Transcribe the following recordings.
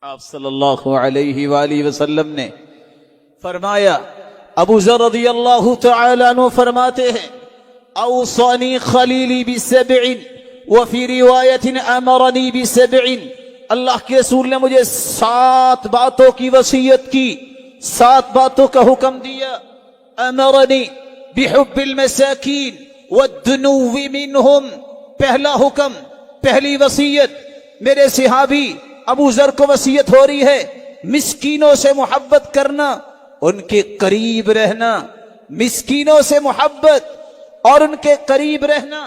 آپ صلی اللہ علیہ وآلہ وسلم نے فرمایا، ابو ذر رضی اللہ تعالیٰ عنہ فرماتے ہیں، اوصانی خلیلی بسبع وفی روایت امرنی بسبع، اللہ کے رسول نے مجھے 7 باتوں کی وصیت کی، 7 باتوں کا حکم دیا۔ امرنی بحب المساکین والدنو منہم، پہلا حکم، پہلی وصیت، میرے صحابی ابو ذر کو وصیت ہو رہی ہے مسکینوں سے محبت کرنا، ان کے قریب رہنا، مسکینوں سے محبت اور ان کے قریب رہنا۔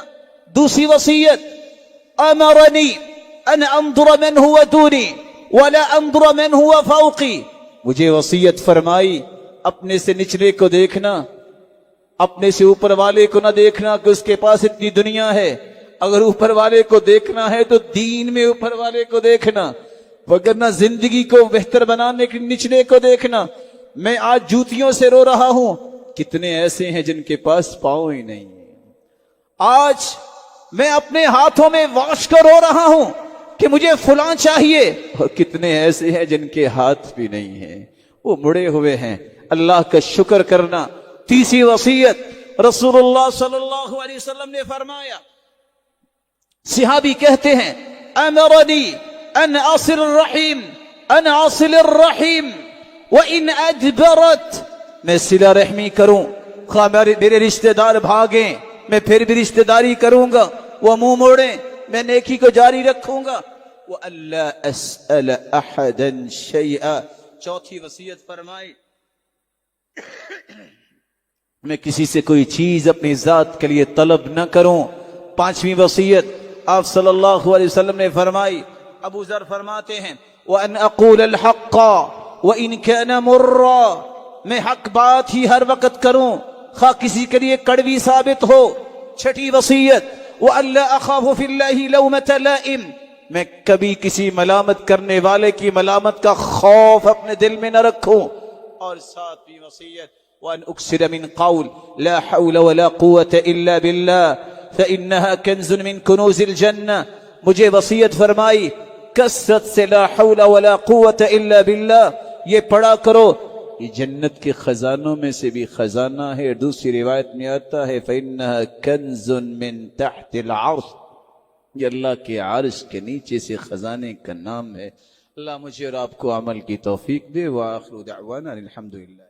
دوسری وصیت، امرنی ان انظر من هو دونی ولا انظر من هو فوقی، مجھے وصیت فرمائی اپنے سے نچلے کو دیکھنا، اپنے سے اوپر والے کو نہ دیکھنا کہ اس کے پاس اتنی دنیا ہے، اگر اوپر والے کو دیکھنا ہے تو دین میں اوپر والے کو دیکھنا، وگرنہ زندگی کو بہتر بنانے کے نچلے کو دیکھنا۔ میں آج جوتیوں سے رو رہا ہوں، کتنے ایسے ہیں جن کے پاس پاؤں ہی نہیں ہیں۔ آج میں اپنے ہاتھوں میں واش کر رو رہا ہوں کہ مجھے فلاں چاہیے، اور کتنے ایسے ہیں جن کے ہاتھ بھی نہیں ہیں، وہ مڑے ہوئے ہیں۔ اللہ کا شکر کرنا۔ تیسری وصیت، رسول اللہ صلی اللہ علیہ وسلم نے فرمایا، صحابی کہتے ہیں، امرنی ان اصل الرحیم، ان اصل الرحیم وان ادبرت، میں صلہ رحمی کروں، خواہ میرے رشتہ دار بھاگیں میں پھر بھی رشتہ داری کروں گا، وہ منہ موڑیں میں نیکی کو جاری رکھوں گا، وَأَلَّا أَسْأَلَ أَحَدًا شَيْئًا، چوتھی وصیت فرمائی، میں کسی سے کوئی چیز اپنی ذات کے لیے طلب نہ کروں۔ پانچویں وصیت آپ صلی اللہ علیہ وسلم نے فرمائی، ابو ذر فرماتے ہیں، وَأَنْ أَقُولَ الْحَقَّ وَإِنْ كَانَ مُرًّا، میں حق بات ہی ہر وقت کروں خواہ کسی کے لیے کڑوی ثابت ہو۔ چھٹی وصیت، وَأَلَّا أَخَافُ فِي اللَّهِ لَوْمَةَ لَائِمٍ، میں کبھی کسی ملامت کرنے والے کی ملامت کا خوف اپنے دل میں نہ رکھوں۔ اور ساتویں وصیت، وَأَنْ أُكْثِرَ مِنْ قَوْلٍ لَا حَوْلَ وَلَا قُوَّةَ إِلَّا بِاللَّهِ فَإِنَّهَا كَنْزٌ مِنْ كُنُوزِ الْجَنَّةِ، مجھے وصیت فرمائی کثرت سے لا حول ولا قوت الا باللہ یہ پڑھا کرو، یہ جنت کے خزانوں میں سے بھی خزانہ ہے۔ دوسری روایت میں آتا ہے فَإِنَّهَا كَنْزٌ مِنْ تَحْتِ الْعَرْشِ، یہ اللہ کے عرش کے نیچے سے خزانے کا نام ہے۔ اللہ مجھے اور آپ کو عمل کی توفیق دے۔ وآخر دعوانا الحمدللہ۔